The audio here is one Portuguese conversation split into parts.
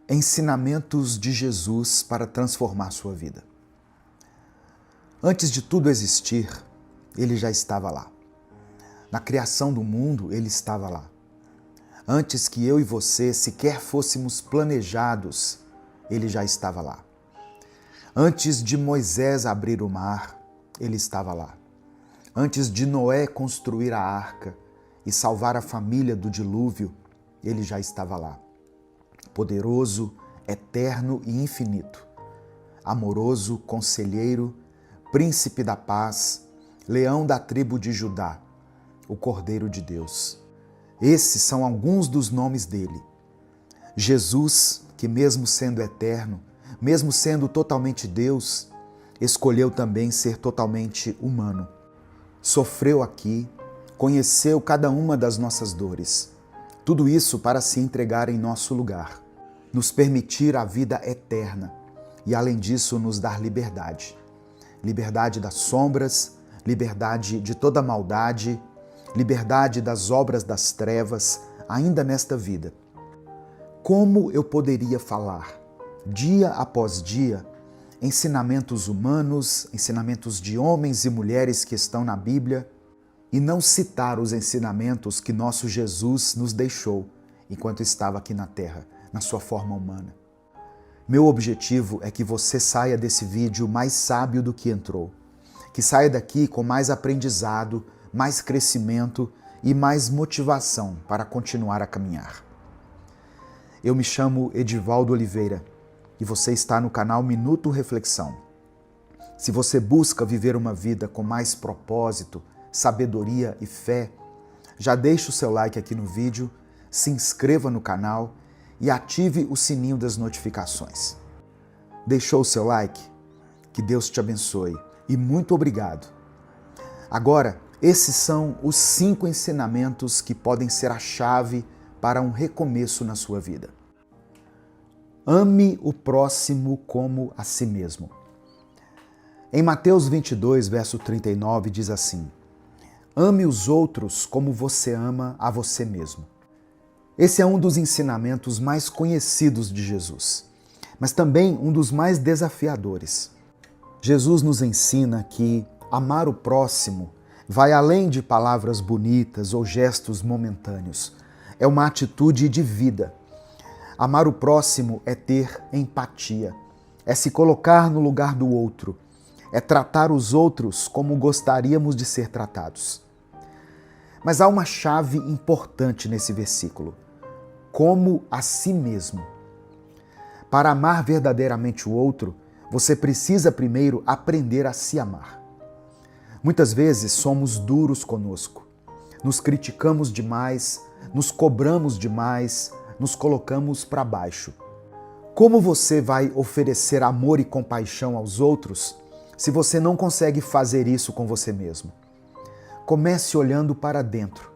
Ensinamentos de Jesus para transformar sua vida. Antes de tudo existir, ele já estava lá. Na criação do mundo, ele estava lá. Antes que eu e você sequer fôssemos planejados, ele já estava lá. Antes de Moisés abrir o mar, ele estava lá. Antes de Noé construir a arca e salvar a família do dilúvio, ele já estava lá. Poderoso, eterno e infinito, amoroso, conselheiro, príncipe da paz, leão da tribo de Judá, o Cordeiro de Deus. Esses são alguns dos nomes dele. Jesus, que mesmo sendo eterno, mesmo sendo totalmente Deus, escolheu também ser totalmente humano. Sofreu aqui, conheceu cada uma das nossas dores. Tudo isso para se entregar em nosso lugar, nos permitir a vida eterna e, além disso, nos dar liberdade. Liberdade das sombras, liberdade de toda maldade, liberdade das obras das trevas, ainda nesta vida. Como eu poderia falar, dia após dia, ensinamentos humanos, ensinamentos de homens e mulheres que estão na Bíblia, e não citar os ensinamentos que nosso Jesus nos deixou enquanto estava aqui na Terra, na sua forma humana? Meu objetivo é que você saia desse vídeo mais sábio do que entrou, que saia daqui com mais aprendizado, mais crescimento e mais motivação para continuar a caminhar. Eu me chamo Edivaldo Oliveira e você está no canal Minuto Reflexão. Se você busca viver uma vida com mais propósito, sabedoria e fé, já deixe o seu like aqui no vídeo, se inscreva no canal e ative o sininho das notificações. Deixou o seu like? Que Deus te abençoe e muito obrigado. Agora, esses são os 5 ensinamentos que podem ser a chave para um recomeço na sua vida. Ame o próximo como a si mesmo. Em Mateus 22, verso 39, diz assim: ame os outros como você ama a você mesmo. Esse é um dos ensinamentos mais conhecidos de Jesus, mas também um dos mais desafiadores. Jesus nos ensina que amar o próximo vai além de palavras bonitas ou gestos momentâneos. É uma atitude de vida. Amar o próximo é ter empatia, é se colocar no lugar do outro, é tratar os outros como gostaríamos de ser tratados. Mas há uma chave importante nesse versículo: como a si mesmo. Para amar verdadeiramente o outro, você precisa primeiro aprender a se amar. Muitas vezes somos duros conosco, nos criticamos demais, nos cobramos demais, nos colocamos para baixo. Como você vai oferecer amor e compaixão aos outros se você não consegue fazer isso com você mesmo? Comece olhando para dentro.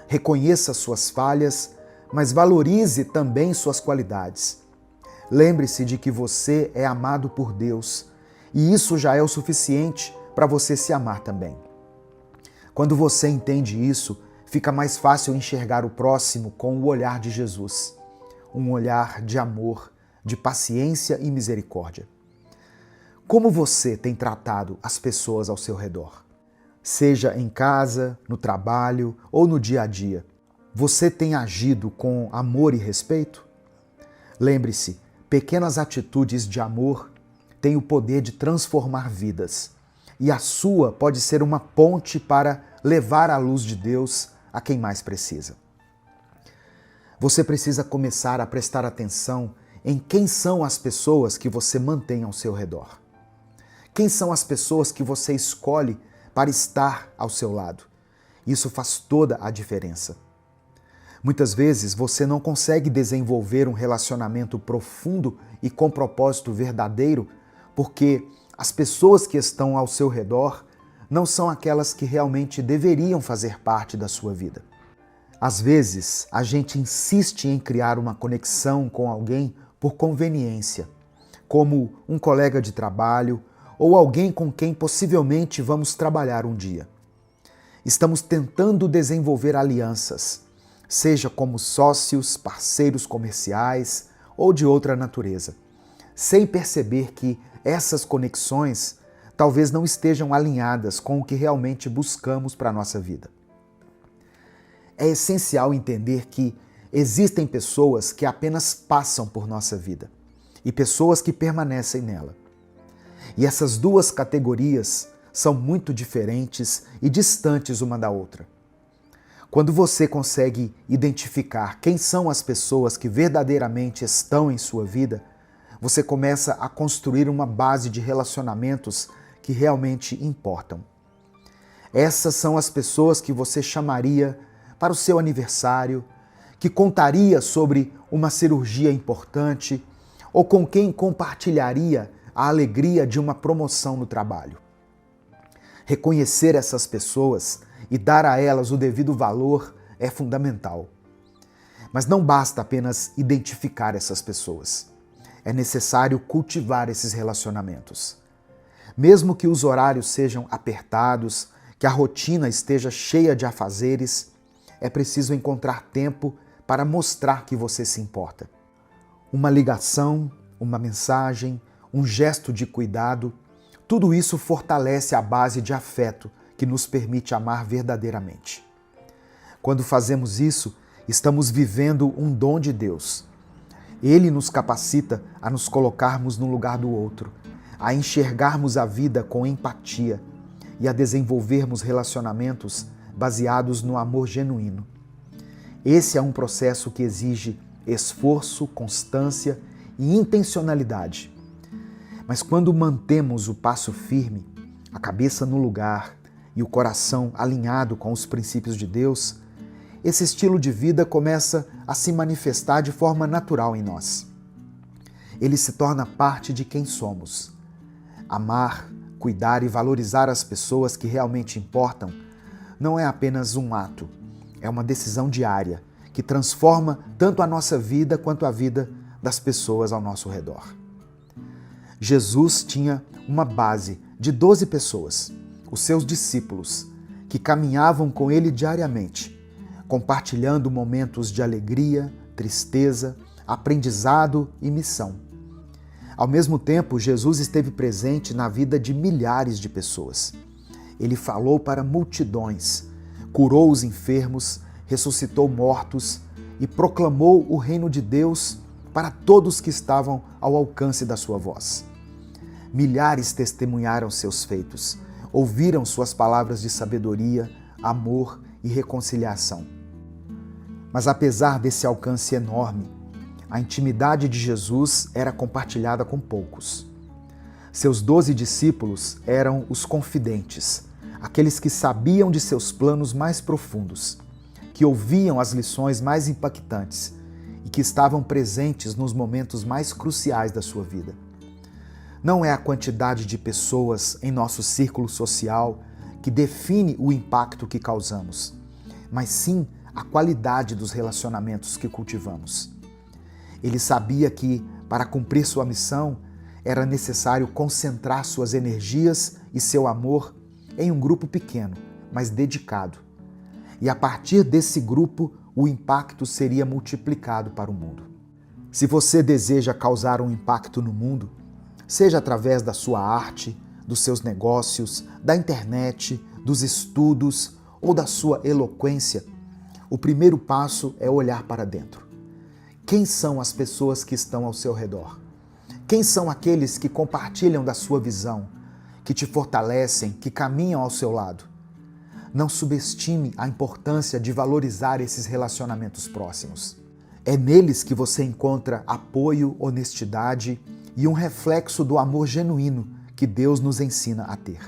Reconheça suas falhas, mas valorize também suas qualidades. Lembre-se de que você é amado por Deus e isso já é o suficiente para você se amar também. Quando você entende isso, fica mais fácil enxergar o próximo com o olhar de Jesus, um olhar de amor, de paciência e misericórdia. Como você tem tratado as pessoas ao seu redor? Seja em casa, no trabalho ou no dia a dia, você tem agido com amor e respeito? Lembre-se, pequenas atitudes de amor têm o poder de transformar vidas, e a sua pode ser uma ponte para levar a luz de Deus a quem mais precisa. Você precisa começar a prestar atenção em quem são as pessoas que você mantém ao seu redor. Quem são as pessoas que você escolhe para estar ao seu lado? Isso faz toda a diferença. Muitas vezes você não consegue desenvolver um relacionamento profundo e com propósito verdadeiro porque as pessoas que estão ao seu redor não são aquelas que realmente deveriam fazer parte da sua vida. Às vezes, a gente insiste em criar uma conexão com alguém por conveniência, como um colega de trabalho ou alguém com quem possivelmente vamos trabalhar um dia. Estamos tentando desenvolver alianças, seja como sócios, parceiros comerciais ou de outra natureza, sem perceber que essas conexões talvez não estejam alinhadas com o que realmente buscamos para a nossa vida. É essencial entender que existem pessoas que apenas passam por nossa vida e pessoas que permanecem nela. E essas duas categorias são muito diferentes e distantes uma da outra. Quando você consegue identificar quem são as pessoas que verdadeiramente estão em sua vida, você começa a construir uma base de relacionamentos que realmente importam. Essas são as pessoas que você chamaria para o seu aniversário, que contaria sobre uma cirurgia importante ou com quem compartilharia a alegria de uma promoção no trabalho. Reconhecer essas pessoas e dar a elas o devido valor é fundamental. Mas não basta apenas identificar essas pessoas. É necessário cultivar esses relacionamentos. Mesmo que os horários sejam apertados, que a rotina esteja cheia de afazeres, é preciso encontrar tempo para mostrar que você se importa. Uma ligação, uma mensagem, um gesto de cuidado, tudo isso fortalece a base de afeto que nos permite amar verdadeiramente. Quando fazemos isso, estamos vivendo um dom de Deus. Ele nos capacita a nos colocarmos no lugar do outro, a enxergarmos a vida com empatia e a desenvolvermos relacionamentos baseados no amor genuíno. Esse é um processo que exige esforço, constância e intencionalidade. Mas quando mantemos o passo firme, a cabeça no lugar e o coração alinhado com os princípios de Deus, esse estilo de vida começa a se manifestar de forma natural em nós. Ele se torna parte de quem somos. Amar, cuidar e valorizar as pessoas que realmente importam não é apenas um ato, é uma decisão diária que transforma tanto a nossa vida quanto a vida das pessoas ao nosso redor. Jesus tinha uma base de 12 pessoas, os seus discípulos, que caminhavam com ele diariamente, compartilhando momentos de alegria, tristeza, aprendizado e missão. Ao mesmo tempo, Jesus esteve presente na vida de milhares de pessoas. Ele falou para multidões, curou os enfermos, ressuscitou mortos e proclamou o reino de Deus para todos que estavam ao alcance da sua voz. Milhares testemunharam seus feitos, ouviram suas palavras de sabedoria, amor e reconciliação. Mas apesar desse alcance enorme, a intimidade de Jesus era compartilhada com poucos. Seus 12 discípulos eram os confidentes, aqueles que sabiam de seus planos mais profundos, que ouviam as lições mais impactantes e que estavam presentes nos momentos mais cruciais da sua vida. Não é a quantidade de pessoas em nosso círculo social que define o impacto que causamos, mas sim a qualidade dos relacionamentos que cultivamos. Ele sabia que, para cumprir sua missão, era necessário concentrar suas energias e seu amor em um grupo pequeno, mas dedicado. E a partir desse grupo, o impacto seria multiplicado para o mundo. Se você deseja causar um impacto no mundo, seja através da sua arte, dos seus negócios, da internet, dos estudos ou da sua eloquência, o primeiro passo é olhar para dentro. Quem são as pessoas que estão ao seu redor? Quem são aqueles que compartilham da sua visão, que te fortalecem, que caminham ao seu lado? Não subestime a importância de valorizar esses relacionamentos próximos. É neles que você encontra apoio, honestidade e um reflexo do amor genuíno que Deus nos ensina a ter.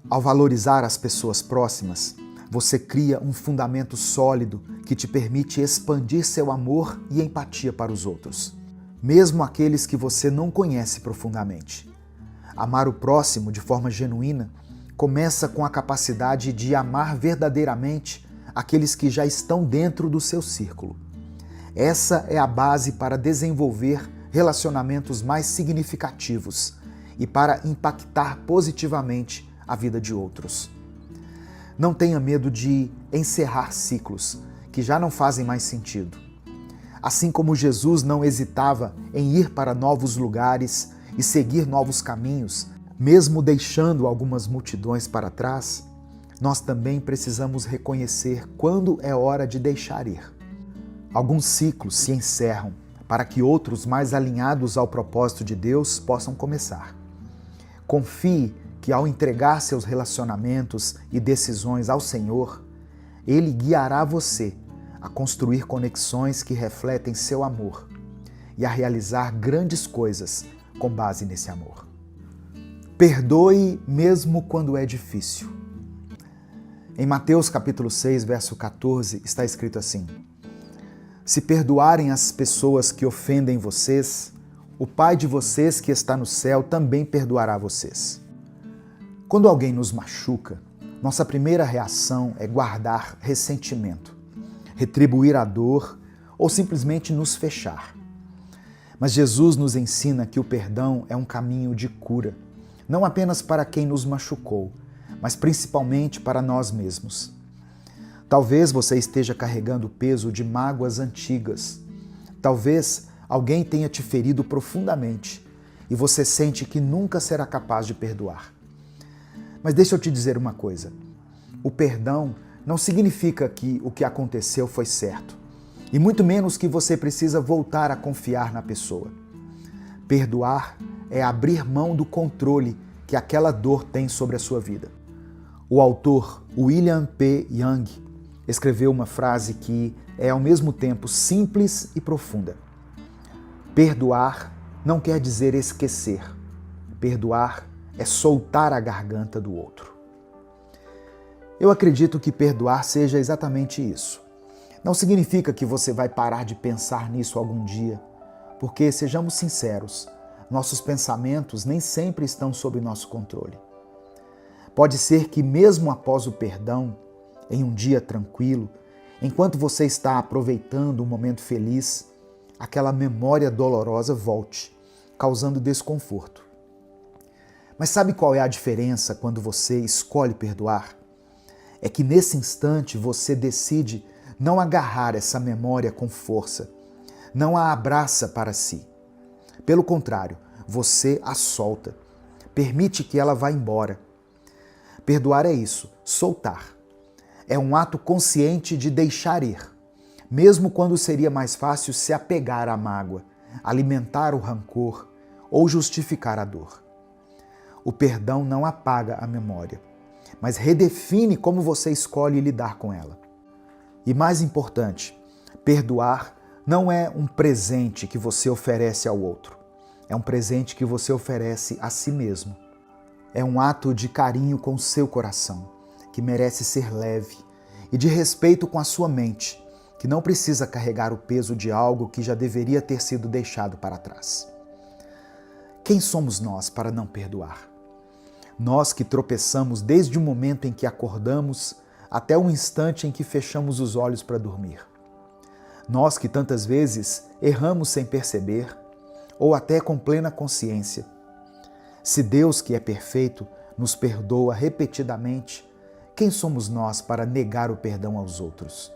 Ao valorizar as pessoas próximas, você cria um fundamento sólido que te permite expandir seu amor e empatia para os outros, mesmo aqueles que você não conhece profundamente. Amar o próximo de forma genuína começa com a capacidade de amar verdadeiramente aqueles que já estão dentro do seu círculo. Essa é a base para desenvolver relacionamentos mais significativos e para impactar positivamente a vida de outros. Não tenha medo de encerrar ciclos que já não fazem mais sentido. Assim como Jesus não hesitava em ir para novos lugares e seguir novos caminhos, mesmo deixando algumas multidões para trás, nós também precisamos reconhecer quando é hora de deixar ir. Alguns ciclos se encerram para que outros mais alinhados ao propósito de Deus possam começar. Confie que ao entregar seus relacionamentos e decisões ao Senhor, Ele guiará você a construir conexões que refletem seu amor e a realizar grandes coisas com base nesse amor. Perdoe mesmo quando é difícil. Em Mateus capítulo 6, verso 14, está escrito assim: se perdoarem as pessoas que ofendem vocês, o Pai de vocês que está no céu também perdoará vocês. Quando alguém nos machuca, nossa primeira reação é guardar ressentimento, retribuir a dor ou simplesmente nos fechar. Mas Jesus nos ensina que o perdão é um caminho de cura, não apenas para quem nos machucou, mas principalmente para nós mesmos. Talvez você esteja carregando o peso de mágoas antigas. Talvez alguém tenha te ferido profundamente e você sente que nunca será capaz de perdoar. Mas deixa eu te dizer uma coisa. O perdão não significa que o que aconteceu foi certo, e muito menos que você precisa voltar a confiar na pessoa. Perdoar é abrir mão do controle que aquela dor tem sobre a sua vida. O autor William P. Young escreveu uma frase que é ao mesmo tempo simples e profunda. Perdoar não quer dizer esquecer. Perdoar é soltar a garganta do outro. Eu acredito que perdoar seja exatamente isso. Não significa que você vai parar de pensar nisso algum dia, porque, sejamos sinceros, nossos pensamentos nem sempre estão sob nosso controle. Pode ser que mesmo após o perdão, em um dia tranquilo, enquanto você está aproveitando um momento feliz, aquela memória dolorosa volte, causando desconforto. Mas sabe qual é a diferença quando você escolhe perdoar? É que nesse instante você decide não agarrar essa memória com força, não a abraça para si. Pelo contrário, você a solta, permite que ela vá embora. Perdoar é isso, soltar. É um ato consciente de deixar ir, mesmo quando seria mais fácil se apegar à mágoa, alimentar o rancor ou justificar a dor. O perdão não apaga a memória, mas redefine como você escolhe lidar com ela. E mais importante, perdoar não é um presente que você oferece ao outro. É um presente que você oferece a si mesmo. É um ato de carinho com o seu coração, que merece ser leve, e de respeito com a sua mente, que não precisa carregar o peso de algo que já deveria ter sido deixado para trás. Quem somos nós para não perdoar? Nós que tropeçamos desde o momento em que acordamos até o instante em que fechamos os olhos para dormir. Nós que tantas vezes erramos sem perceber ou até com plena consciência. Se Deus, que é perfeito, nos perdoa repetidamente, quem somos nós para negar o perdão aos outros?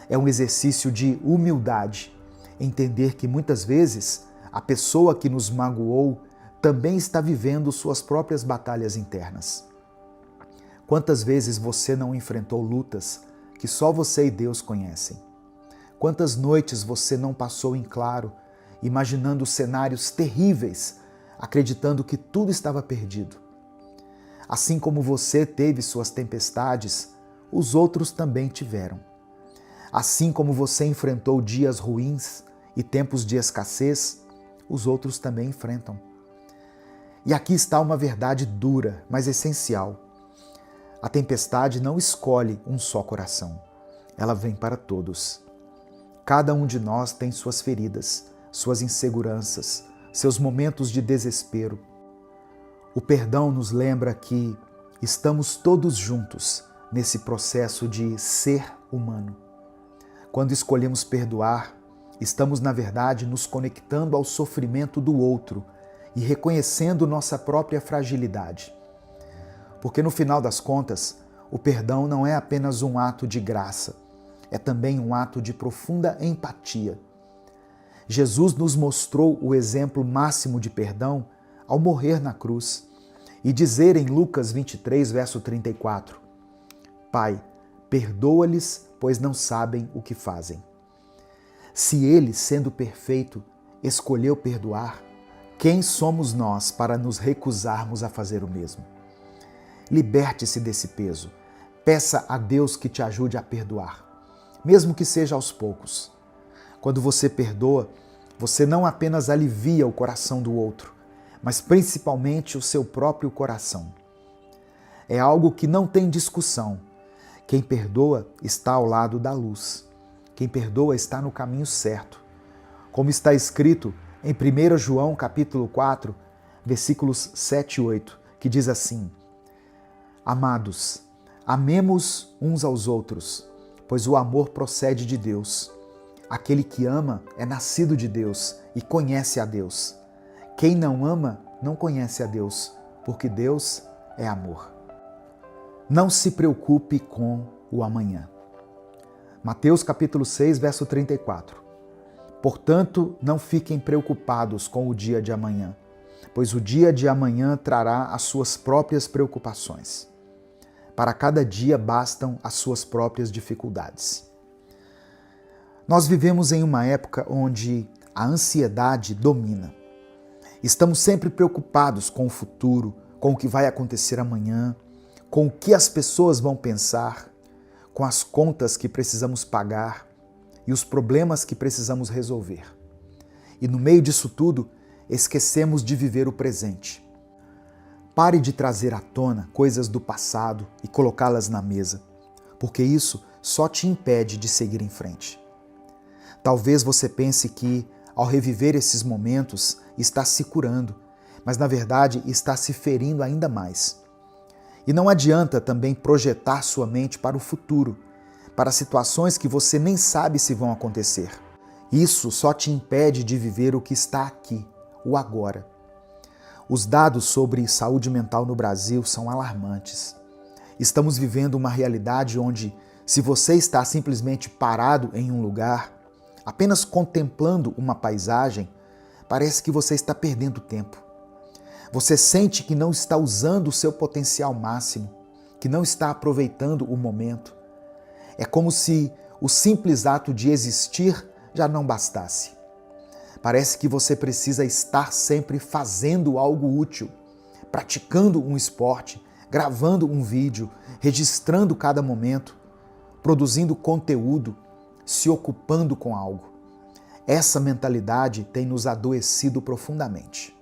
É um exercício de humildade, entender que muitas vezes a pessoa que nos magoou também está vivendo suas próprias batalhas internas. Quantas vezes você não enfrentou lutas que só você e Deus conhecem? Quantas noites você não passou em claro, imaginando cenários terríveis, acreditando que tudo estava perdido? Assim como você teve suas tempestades, os outros também tiveram. Assim como você enfrentou dias ruins e tempos de escassez, os outros também enfrentam. E aqui está uma verdade dura, mas essencial. A tempestade não escolhe um só coração. Ela vem para todos. Cada um de nós tem suas feridas, suas inseguranças, seus momentos de desespero. O perdão nos lembra que estamos todos juntos nesse processo de ser humano. Quando escolhemos perdoar, estamos, na verdade, nos conectando ao sofrimento do outro e reconhecendo nossa própria fragilidade. Porque no final das contas, o perdão não é apenas um ato de graça, é também um ato de profunda empatia, Jesus nos mostrou o exemplo máximo de perdão ao morrer na cruz e dizer em Lucas 23, verso 34, Pai, perdoa-lhes, pois não sabem o que fazem. Se ele, sendo perfeito, escolheu perdoar, quem somos nós para nos recusarmos a fazer o mesmo? Liberte-se desse peso. Peça a Deus que te ajude a perdoar, mesmo que seja aos poucos. Quando você perdoa, você não apenas alivia o coração do outro, mas principalmente o seu próprio coração. É algo que não tem discussão. Quem perdoa está ao lado da luz. Quem perdoa está no caminho certo. Como está escrito em 1 João capítulo 4, versículos 7 e 8, que diz assim, Amados, amemos uns aos outros, pois o amor procede de Deus. Aquele que ama é nascido de Deus e conhece a Deus. Quem não ama não conhece a Deus, porque Deus é amor. Não se preocupe com o amanhã. Mateus capítulo 6, verso 34. Portanto, não fiquem preocupados com o dia de amanhã, pois o dia de amanhã trará as suas próprias preocupações. Para cada dia bastam as suas próprias dificuldades. Nós vivemos em uma época onde a ansiedade domina. Estamos sempre preocupados com o futuro, com o que vai acontecer amanhã, com o que as pessoas vão pensar, com as contas que precisamos pagar e os problemas que precisamos resolver. E no meio disso tudo, esquecemos de viver o presente. Pare de trazer à tona coisas do passado e colocá-las na mesa, porque isso só te impede de seguir em frente. Talvez você pense que, ao reviver esses momentos, está se curando, mas na verdade está se ferindo ainda mais. E não adianta também projetar sua mente para o futuro, para situações que você nem sabe se vão acontecer. Isso só te impede de viver o que está aqui, o agora. Os dados sobre saúde mental no Brasil são alarmantes. Estamos vivendo uma realidade onde, se você está simplesmente parado em um lugar, apenas contemplando uma paisagem, parece que você está perdendo tempo. Você sente que não está usando o seu potencial máximo, que não está aproveitando o momento. É como se o simples ato de existir já não bastasse. Parece que você precisa estar sempre fazendo algo útil, praticando um esporte, gravando um vídeo, registrando cada momento, produzindo conteúdo, se ocupando com algo. Essa mentalidade tem nos adoecido profundamente.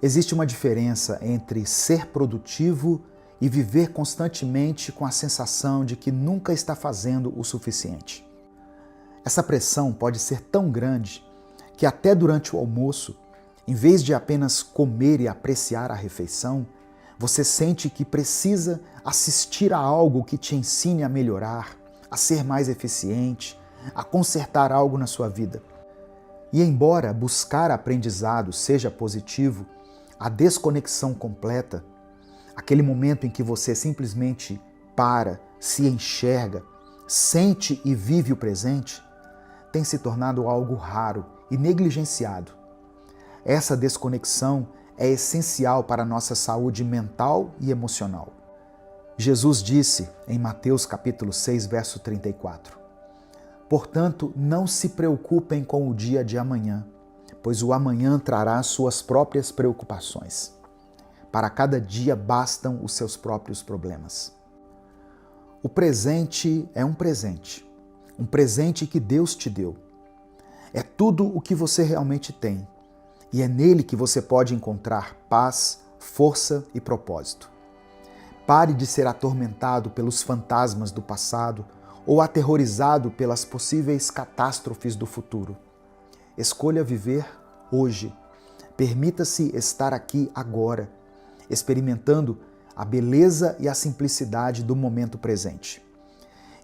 Existe uma diferença entre ser produtivo e viver constantemente com a sensação de que nunca está fazendo o suficiente. Essa pressão pode ser tão grande que até durante o almoço, em vez de apenas comer e apreciar a refeição, você sente que precisa assistir a algo que te ensine a melhorar, a ser mais eficiente, a consertar algo na sua vida. E embora buscar aprendizado seja positivo, a desconexão completa, aquele momento em que você simplesmente para, se enxerga, sente e vive o presente, tem se tornado algo raro e negligenciado. Essa desconexão é essencial para a nossa saúde mental e emocional. Jesus disse em Mateus capítulo 6, verso 34, Portanto, não se preocupem com o dia de amanhã, pois o amanhã trará suas próprias preocupações. Para cada dia bastam os seus próprios problemas. O presente é um presente que Deus te deu. É tudo o que você realmente tem, e é nele que você pode encontrar paz, força e propósito. Pare de ser atormentado pelos fantasmas do passado ou aterrorizado pelas possíveis catástrofes do futuro. Escolha viver hoje. Permita-se estar aqui agora, experimentando a beleza e a simplicidade do momento presente.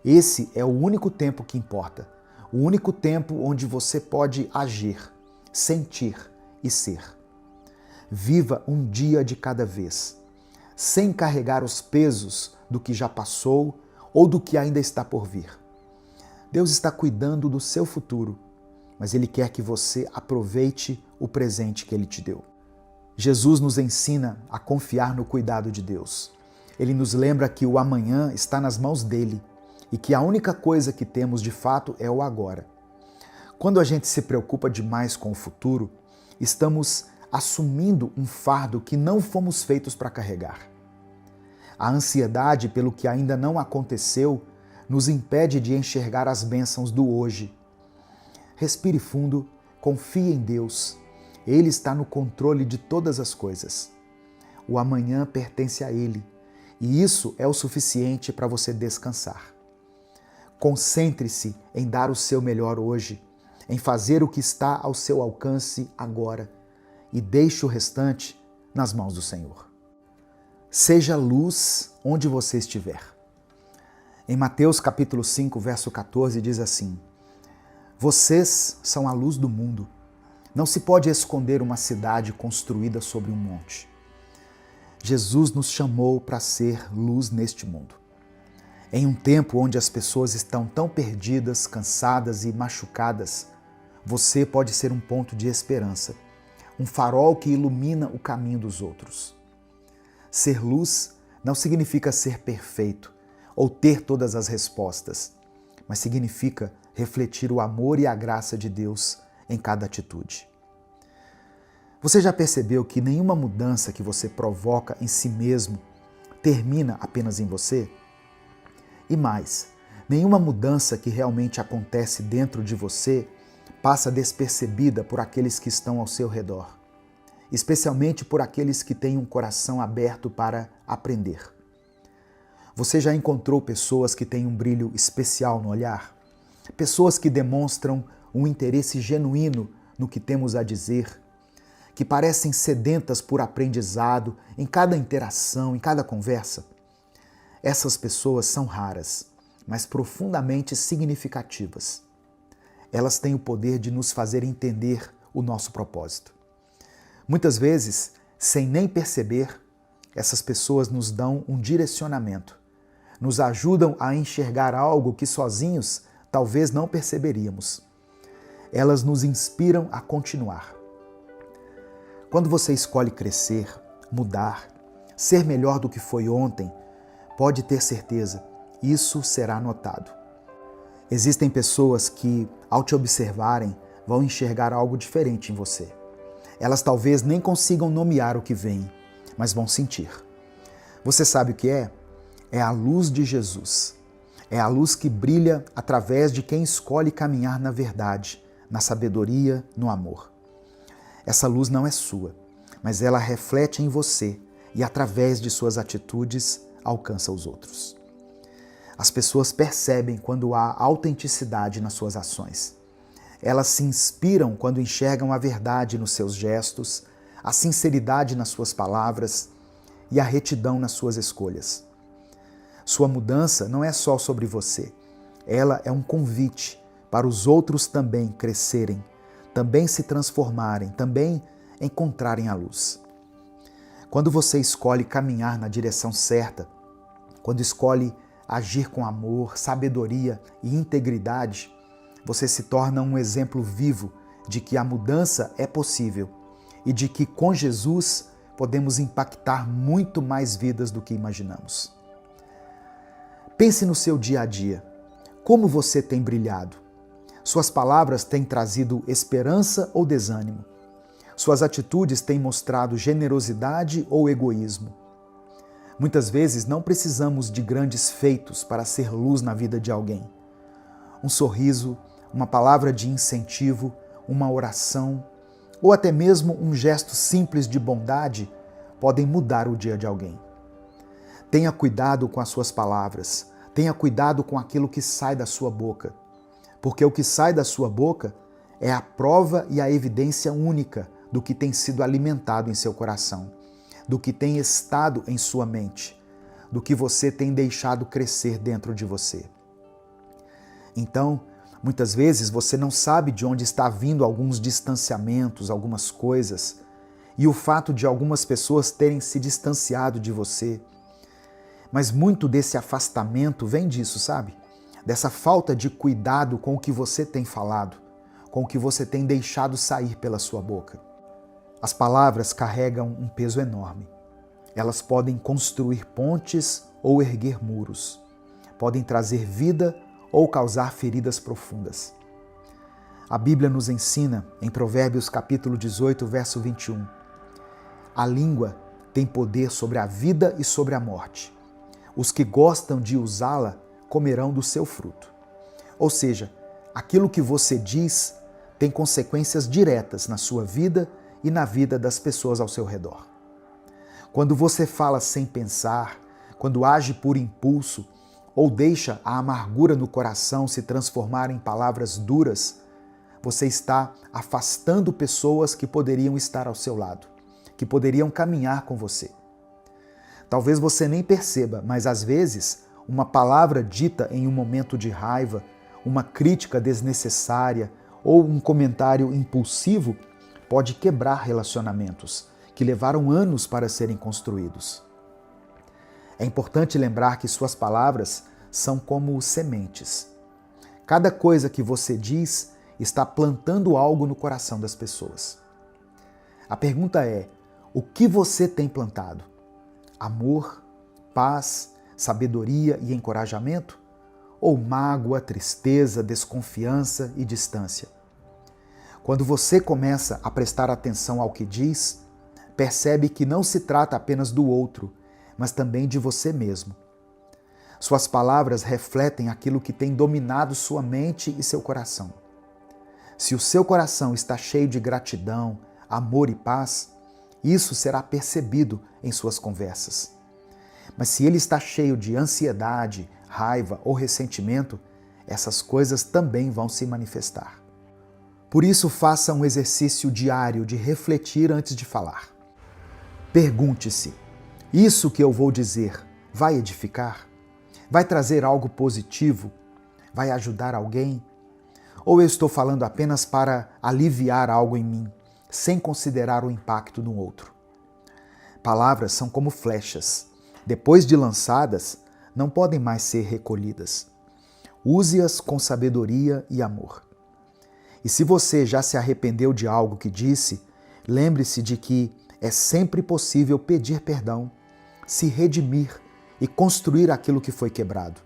Esse é o único tempo que importa, o único tempo onde você pode agir, sentir e ser. Viva um dia de cada vez, sem carregar os pesos do que já passou ou do que ainda está por vir. Deus está cuidando do seu futuro mas Ele quer que você aproveite o presente que Ele te deu. Jesus nos ensina a confiar no cuidado de Deus. Ele nos lembra que o amanhã está nas mãos dele e que a única coisa que temos de fato é o agora. Quando a gente se preocupa demais com o futuro, estamos assumindo um fardo que não fomos feitos para carregar. A ansiedade pelo que ainda não aconteceu nos impede de enxergar as bênçãos do hoje. Respire fundo, confie em Deus. Ele está no controle de todas as coisas. O amanhã pertence a Ele, e isso é o suficiente para você descansar. Concentre-se em dar o seu melhor hoje, em fazer o que está ao seu alcance agora, e deixe o restante nas mãos do Senhor. Seja luz onde você estiver. Em Mateus capítulo 5, verso 14, diz assim: Vocês são a luz do mundo. Não se pode esconder uma cidade construída sobre um monte. Jesus nos chamou para ser luz neste mundo. Em um tempo onde as pessoas estão tão perdidas, cansadas e machucadas, você pode ser um ponto de esperança, um farol que ilumina o caminho dos outros. Ser luz não significa ser perfeito ou ter todas as respostas, mas significa refletir o amor e a graça de Deus em cada atitude. Você já percebeu que nenhuma mudança que você provoca em si mesmo termina apenas em você? E mais, nenhuma mudança que realmente acontece dentro de você passa despercebida por aqueles que estão ao seu redor, especialmente por aqueles que têm um coração aberto para aprender. Você já encontrou pessoas que têm um brilho especial no olhar? Pessoas que demonstram um interesse genuíno no que temos a dizer, que parecem sedentas por aprendizado em cada interação, em cada conversa? Essas pessoas são raras, mas profundamente significativas. Elas têm o poder de nos fazer entender o nosso propósito. Muitas vezes, sem nem perceber, essas pessoas nos dão um direcionamento, nos ajudam a enxergar algo que sozinhos talvez não perceberíamos. Elas nos inspiram a continuar. Quando você escolhe crescer, mudar, ser melhor do que foi ontem, pode ter certeza, isso será notado. Existem pessoas que, ao te observarem, vão enxergar algo diferente em você. Elas talvez nem consigam nomear o que vem, mas vão sentir. Você sabe o que é? É a luz de Jesus. É a luz que brilha através de quem escolhe caminhar na verdade, na sabedoria, no amor. Essa luz não é sua, mas ela reflete em você e, através de suas atitudes, alcança os outros. As pessoas percebem quando há autenticidade nas suas ações. Elas se inspiram quando enxergam a verdade nos seus gestos, a sinceridade nas suas palavras e a retidão nas suas escolhas. Sua mudança não é só sobre você. Ela é um convite para os outros também crescerem, também se transformarem, também encontrarem a luz. Quando você escolhe caminhar na direção certa, quando escolhe agir com amor, sabedoria e integridade, você se torna um exemplo vivo de que a mudança é possível e de que com Jesus podemos impactar muito mais vidas do que imaginamos. Pense no seu dia a dia. Como você tem brilhado? Suas palavras têm trazido esperança ou desânimo? Suas atitudes têm mostrado generosidade ou egoísmo? Muitas vezes não precisamos de grandes feitos para ser luz na vida de alguém. Um sorriso, uma palavra de incentivo, uma oração ou até mesmo um gesto simples de bondade podem mudar o dia de alguém. Tenha cuidado com as suas palavras, tenha cuidado com aquilo que sai da sua boca, porque o que sai da sua boca é a prova e a evidência única do que tem sido alimentado em seu coração, do que tem estado em sua mente, do que você tem deixado crescer dentro de você. Então, muitas vezes você não sabe de onde está vindo alguns distanciamentos, algumas coisas, e o fato de algumas pessoas terem se distanciado de você. Mas muito desse afastamento vem disso, sabe? Dessa falta de cuidado com o que você tem falado, com o que você tem deixado sair pela sua boca. As palavras carregam um peso enorme. Elas podem construir pontes ou erguer muros. Podem trazer vida ou causar feridas profundas. A Bíblia nos ensina, em Provérbios capítulo 18, verso 21, a língua tem poder sobre a vida e sobre a morte. Os que gostam de usá-la comerão do seu fruto. Ou seja, aquilo que você diz tem consequências diretas na sua vida e na vida das pessoas ao seu redor. Quando você fala sem pensar, quando age por impulso ou deixa a amargura no coração se transformar em palavras duras, você está afastando pessoas que poderiam estar ao seu lado, que poderiam caminhar com você. Talvez você nem perceba, mas às vezes uma palavra dita em um momento de raiva, uma crítica desnecessária ou um comentário impulsivo pode quebrar relacionamentos que levaram anos para serem construídos. É importante lembrar que suas palavras são como sementes. Cada coisa que você diz está plantando algo no coração das pessoas. A pergunta é: o que você tem plantado? Amor, paz, sabedoria e encorajamento? Ou mágoa, tristeza, desconfiança e distância? Quando você começa a prestar atenção ao que diz, percebe que não se trata apenas do outro, mas também de você mesmo. Suas palavras refletem aquilo que tem dominado sua mente e seu coração. Se o seu coração está cheio de gratidão, amor e paz, isso será percebido em suas conversas. Mas se ele está cheio de ansiedade, raiva ou ressentimento, essas coisas também vão se manifestar. Por isso, faça um exercício diário de refletir antes de falar. Pergunte-se: isso que eu vou dizer vai edificar? Vai trazer algo positivo? Vai ajudar alguém? Ou eu estou falando apenas para aliviar algo em mim, sem considerar o impacto no outro? Palavras são como flechas. Depois de lançadas, não podem mais ser recolhidas. Use-as com sabedoria e amor. E se você já se arrependeu de algo que disse, lembre-se de que é sempre possível pedir perdão, se redimir e construir aquilo que foi quebrado.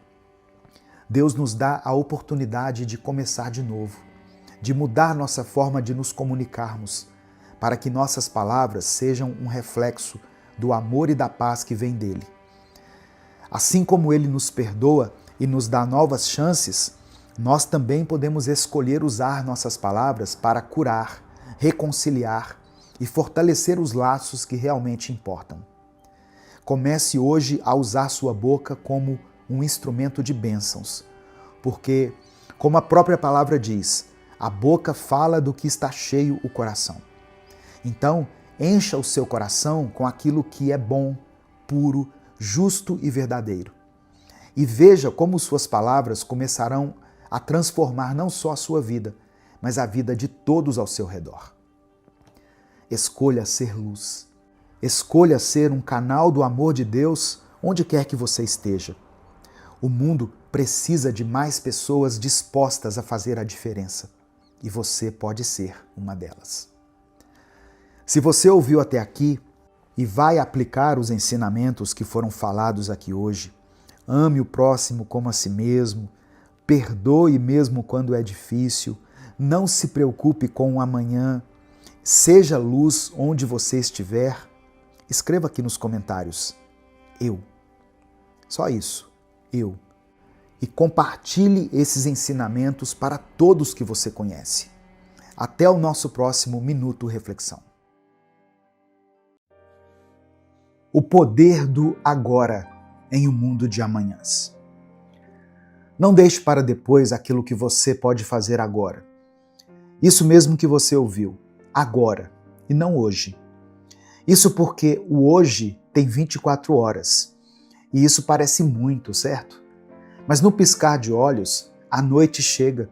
Deus nos dá a oportunidade de começar de novo, de mudar nossa forma de nos comunicarmos, para que nossas palavras sejam um reflexo do amor e da paz que vem dele. Assim como ele nos perdoa e nos dá novas chances, nós também podemos escolher usar nossas palavras para curar, reconciliar e fortalecer os laços que realmente importam. Comece hoje a usar sua boca como um instrumento de bênçãos, porque, como a própria palavra diz, a boca fala do que está cheio o coração. Então, encha o seu coração com aquilo que é bom, puro, justo e verdadeiro. E veja como suas palavras começarão a transformar não só a sua vida, mas a vida de todos ao seu redor. Escolha ser luz. Escolha ser um canal do amor de Deus onde quer que você esteja. O mundo precisa de mais pessoas dispostas a fazer a diferença. E você pode ser uma delas. Se você ouviu até aqui e vai aplicar os ensinamentos que foram falados aqui hoje, ame o próximo como a si mesmo, perdoe mesmo quando é difícil, não se preocupe com o amanhã, seja luz onde você estiver, escreva aqui nos comentários: eu. Só isso, eu. E compartilhe esses ensinamentos para todos que você conhece. Até o nosso próximo Minuto Reflexão. O poder do agora em um mundo de amanhãs. Não deixe para depois aquilo que você pode fazer agora. Isso mesmo que você ouviu, agora e não hoje. Isso porque o hoje tem 24 horas. E isso parece muito, certo? Mas no piscar de olhos, a noite chega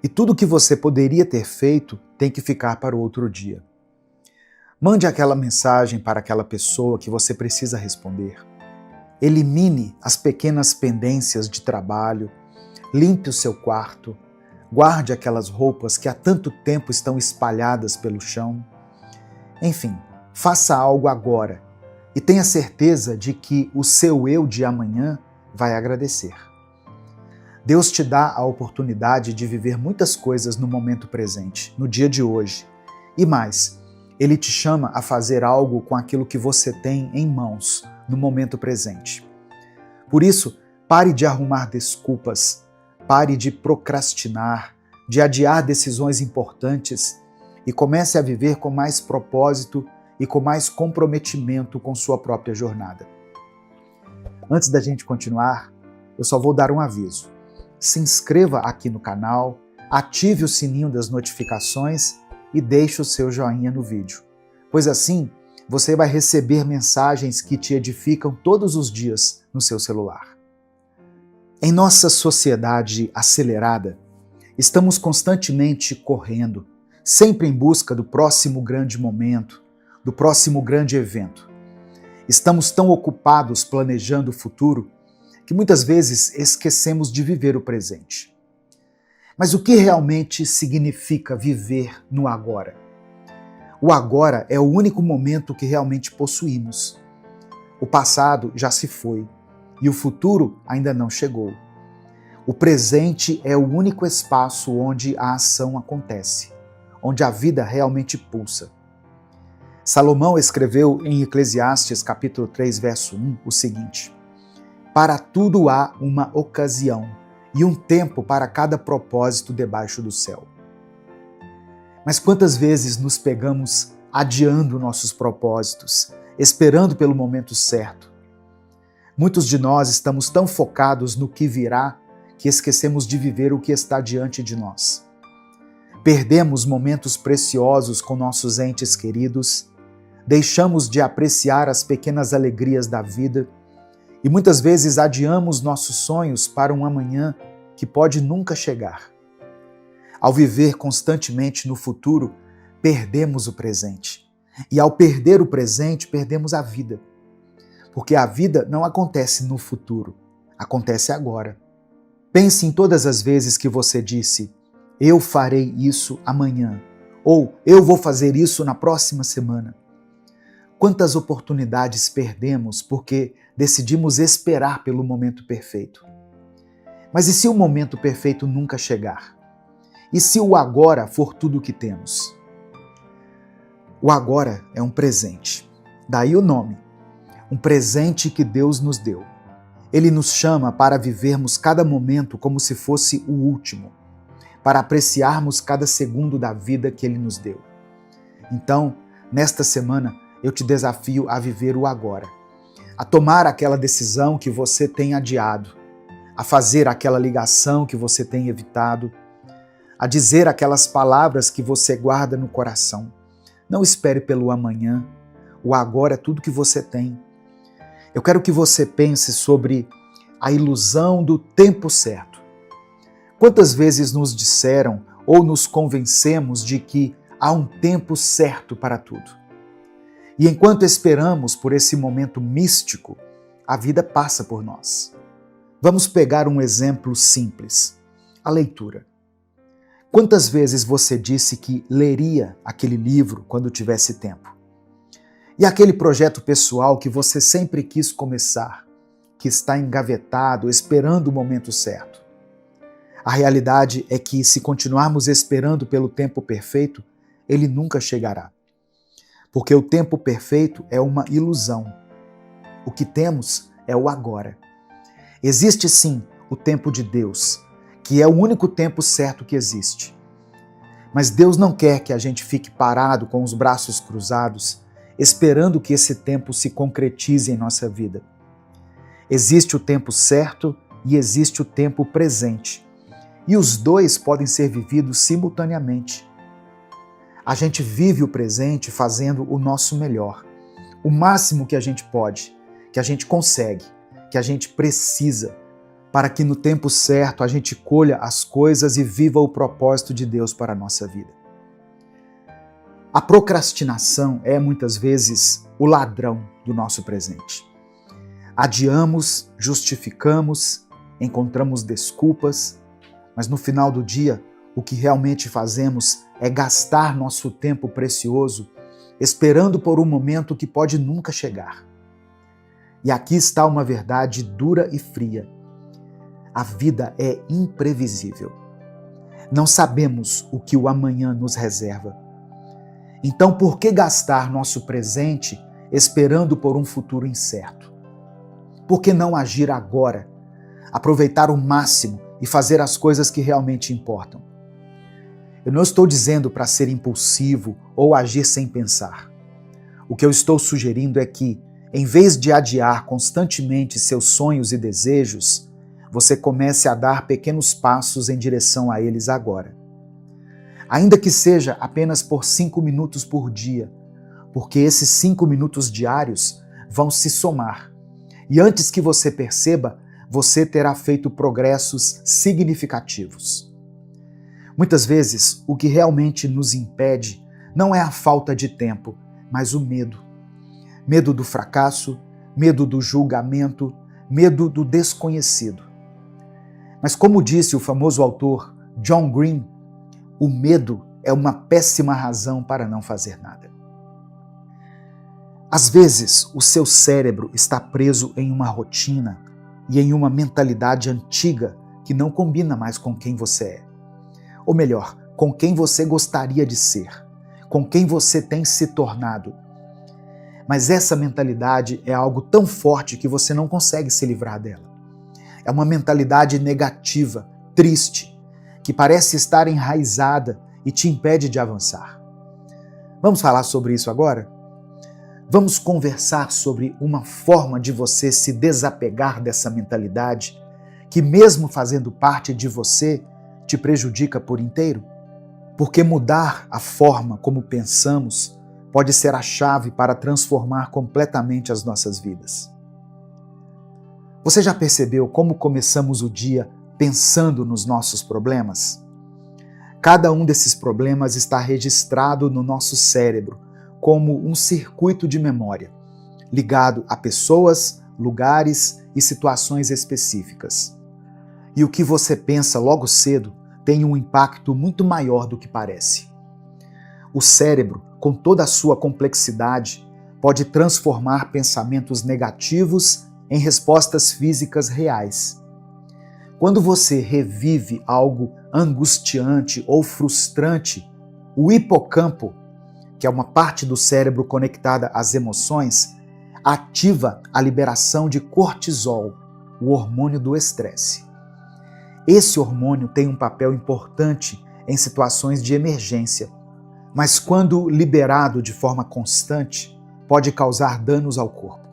e tudo o que você poderia ter feito tem que ficar para o outro dia. Mande aquela mensagem para aquela pessoa que você precisa responder. Elimine as pequenas pendências de trabalho, limpe o seu quarto, Guarde aquelas roupas que há tanto tempo estão espalhadas pelo chão. Enfim, faça algo agora e tenha certeza de que o seu eu de amanhã vai agradecer. Deus te dá a oportunidade de viver muitas coisas no momento presente, no dia de hoje. E mais, Ele te chama a fazer algo com aquilo que você tem em mãos no momento presente. Por isso, pare de arrumar desculpas, pare de procrastinar, de adiar decisões importantes e comece a viver com mais propósito e com mais comprometimento com sua própria jornada. Antes da gente continuar, eu só vou dar um aviso. Se inscreva aqui no canal, ative o sininho das notificações e deixe o seu joinha no vídeo, pois assim você vai receber mensagens que te edificam todos os dias no seu celular. Em nossa sociedade acelerada, estamos constantemente correndo, sempre em busca do próximo grande momento, do próximo grande evento. Estamos tão ocupados planejando o futuro que muitas vezes esquecemos de viver o presente. Mas o que realmente significa viver no agora? O agora é o único momento que realmente possuímos. O passado já se foi e o futuro ainda não chegou. O presente é o único espaço onde a ação acontece, onde a vida realmente pulsa. Salomão escreveu em Eclesiastes capítulo 3, verso 1, o seguinte: para tudo há uma ocasião e um tempo para cada propósito debaixo do céu. Mas quantas vezes nos pegamos adiando nossos propósitos, esperando pelo momento certo? Muitos de nós estamos tão focados no que virá que esquecemos de viver o que está diante de nós. Perdemos momentos preciosos com nossos entes queridos, deixamos de apreciar as pequenas alegrias da vida e muitas vezes adiamos nossos sonhos para um amanhã que pode nunca chegar. Ao viver constantemente no futuro, perdemos o presente. E ao perder o presente, perdemos a vida. Porque a vida não acontece no futuro, acontece agora. Pense em todas as vezes que você disse: eu farei isso amanhã, ou eu vou fazer isso na próxima semana. Quantas oportunidades perdemos porque decidimos esperar pelo momento perfeito? Mas e se o momento perfeito nunca chegar? E se o agora for tudo o que temos? O agora é um presente. Daí o nome. Um presente que Deus nos deu. Ele nos chama para vivermos cada momento como se fosse o último, para apreciarmos cada segundo da vida que Ele nos deu. Então, nesta semana, eu te desafio a viver o agora, a tomar aquela decisão que você tem adiado, a fazer aquela ligação que você tem evitado, a dizer aquelas palavras que você guarda no coração. Não espere pelo amanhã, o agora é tudo que você tem. Eu quero que você pense sobre a ilusão do tempo certo. Quantas vezes nos disseram ou nos convencemos de que há um tempo certo para tudo? E enquanto esperamos por esse momento místico, a vida passa por nós. Vamos pegar um exemplo simples: a leitura. Quantas vezes você disse que leria aquele livro quando tivesse tempo? E aquele projeto pessoal que você sempre quis começar, que está engavetado, esperando o momento certo? A realidade é que, se continuarmos esperando pelo tempo perfeito, ele nunca chegará. Porque o tempo perfeito é uma ilusão. O que temos é o agora. Existe sim o tempo de Deus, que é o único tempo certo que existe. Mas Deus não quer que a gente fique parado com os braços cruzados, esperando que esse tempo se concretize em nossa vida. Existe o tempo certo e existe o tempo presente. E os dois podem ser vividos simultaneamente. A gente vive o presente fazendo o nosso melhor, o máximo que a gente pode, que a gente consegue, que a gente precisa, para que no tempo certo a gente colha as coisas e viva o propósito de Deus para a nossa vida. A procrastinação é muitas vezes o ladrão do nosso presente. Adiamos, justificamos, encontramos desculpas, mas no final do dia, o que realmente fazemos é gastar nosso tempo precioso esperando por um momento que pode nunca chegar. E aqui está uma verdade dura e fria. A vida é imprevisível. Não sabemos o que o amanhã nos reserva. Então, por que gastar nosso presente esperando por um futuro incerto? Por que não agir agora, aproveitar o máximo e fazer as coisas que realmente importam? Eu não estou dizendo para ser impulsivo ou agir sem pensar. O que eu estou sugerindo é que, em vez de adiar constantemente seus sonhos e desejos, você comece a dar pequenos passos em direção a eles agora. Ainda que seja apenas por 5 minutos por dia, porque esses 5 minutos diários vão se somar. E antes que você perceba, você terá feito progressos significativos. Muitas vezes, o que realmente nos impede não é a falta de tempo, mas o medo. Medo do fracasso, medo do julgamento, medo do desconhecido. Mas como disse o famoso autor John Green, o medo é uma péssima razão para não fazer nada. Às vezes, o seu cérebro está preso em uma rotina e em uma mentalidade antiga que não combina mais com quem você é. Ou melhor, com quem você gostaria de ser, com quem você tem se tornado. Mas essa mentalidade é algo tão forte que você não consegue se livrar dela. É uma mentalidade negativa, triste, que parece estar enraizada e te impede de avançar. Vamos falar sobre isso agora? Vamos conversar sobre uma forma de você se desapegar dessa mentalidade que, mesmo fazendo parte de você, te prejudica por inteiro? Porque mudar a forma como pensamos pode ser a chave para transformar completamente as nossas vidas. Você já percebeu como começamos o dia pensando nos nossos problemas? Cada um desses problemas está registrado no nosso cérebro como um circuito de memória, ligado a pessoas, lugares e situações específicas. E o que você pensa logo cedo tem um impacto muito maior do que parece. O cérebro, com toda a sua complexidade, pode transformar pensamentos negativos em respostas físicas reais. Quando você revive algo angustiante ou frustrante, o hipocampo, que é uma parte do cérebro conectada às emoções, ativa a liberação de cortisol, o hormônio do estresse. Esse hormônio tem um papel importante em situações de emergência, mas quando liberado de forma constante, pode causar danos ao corpo.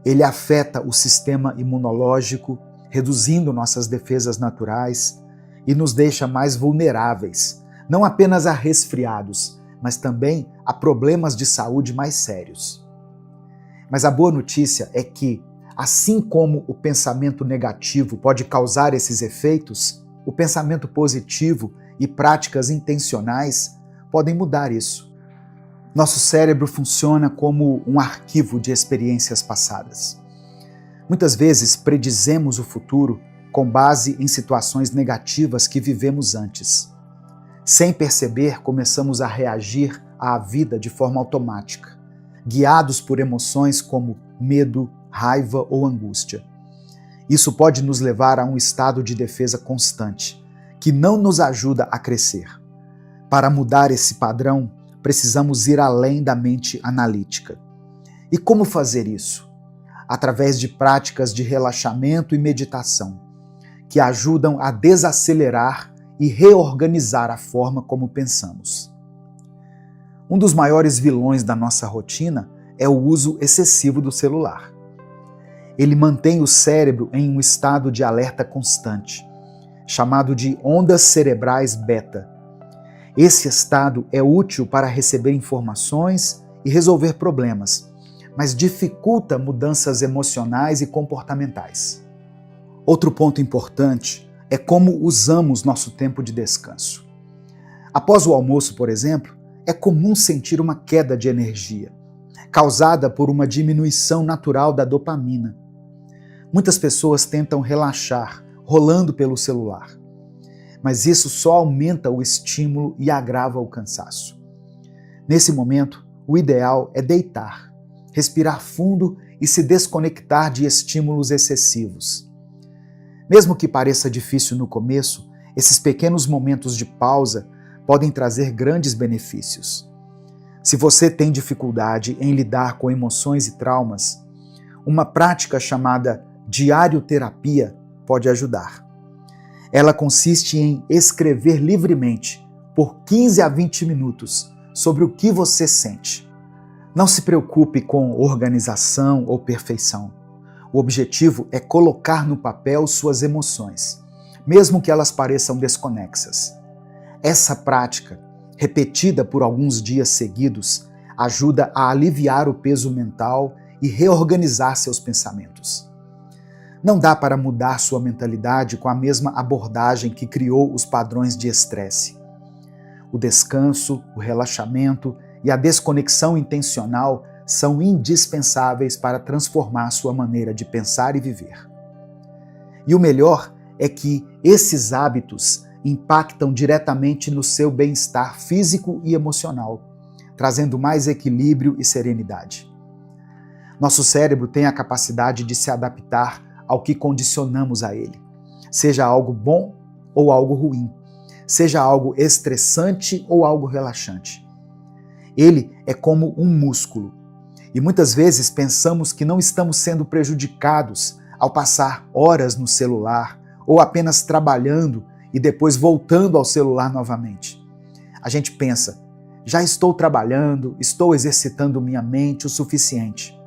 Ele afeta o sistema imunológico, reduzindo nossas defesas naturais e nos deixa mais vulneráveis, não apenas a resfriados, mas também a problemas de saúde mais sérios. Mas a boa notícia é que, assim como o pensamento negativo pode causar esses efeitos, o pensamento positivo e práticas intencionais podem mudar isso. Nosso cérebro funciona como um arquivo de experiências passadas. Muitas vezes predizemos o futuro com base em situações negativas que vivemos antes. Sem perceber, começamos a reagir à vida de forma automática, guiados por emoções como medo, raiva ou angústia. Isso pode nos levar a um estado de defesa constante, que não nos ajuda a crescer. Para mudar esse padrão, precisamos ir além da mente analítica. E como fazer isso? Através de práticas de relaxamento e meditação, que ajudam a desacelerar e reorganizar a forma como pensamos. Um dos maiores vilões da nossa rotina é o uso excessivo do celular. Ele mantém o cérebro em um estado de alerta constante, chamado de ondas cerebrais beta. Esse estado é útil para receber informações e resolver problemas, mas dificulta mudanças emocionais e comportamentais. Outro ponto importante é como usamos nosso tempo de descanso. Após o almoço, por exemplo, é comum sentir uma queda de energia, causada por uma diminuição natural da dopamina. Muitas pessoas tentam relaxar, rolando pelo celular. mas isso só aumenta o estímulo e agrava o cansaço. Nesse momento, o ideal é deitar, respirar fundo e se desconectar de estímulos excessivos. Mesmo que pareça difícil no começo, esses pequenos momentos de pausa podem trazer grandes benefícios. Se você tem dificuldade em lidar com emoções e traumas, uma prática chamada diarioterapia pode ajudar. Ela consiste em escrever livremente, por 15 a 20 minutos, sobre o que você sente. Não se preocupe com organização ou perfeição. O objetivo é colocar no papel suas emoções, mesmo que elas pareçam desconexas. Essa prática, repetida por alguns dias seguidos, ajuda a aliviar o peso mental e reorganizar seus pensamentos. Não dá para mudar sua mentalidade com a mesma abordagem que criou os padrões de estresse. O descanso, o relaxamento e a desconexão intencional são indispensáveis para transformar sua maneira de pensar e viver. E o melhor é que esses hábitos impactam diretamente no seu bem-estar físico e emocional, trazendo mais equilíbrio e serenidade. Nosso cérebro tem a capacidade de se adaptar ao que condicionamos a ele, seja algo bom ou algo ruim, seja algo estressante ou algo relaxante. Ele é como um músculo, e muitas vezes pensamos que não estamos sendo prejudicados ao passar horas no celular ou apenas trabalhando e depois voltando ao celular novamente. A gente pensa, já estou trabalhando, estou exercitando minha mente o suficiente.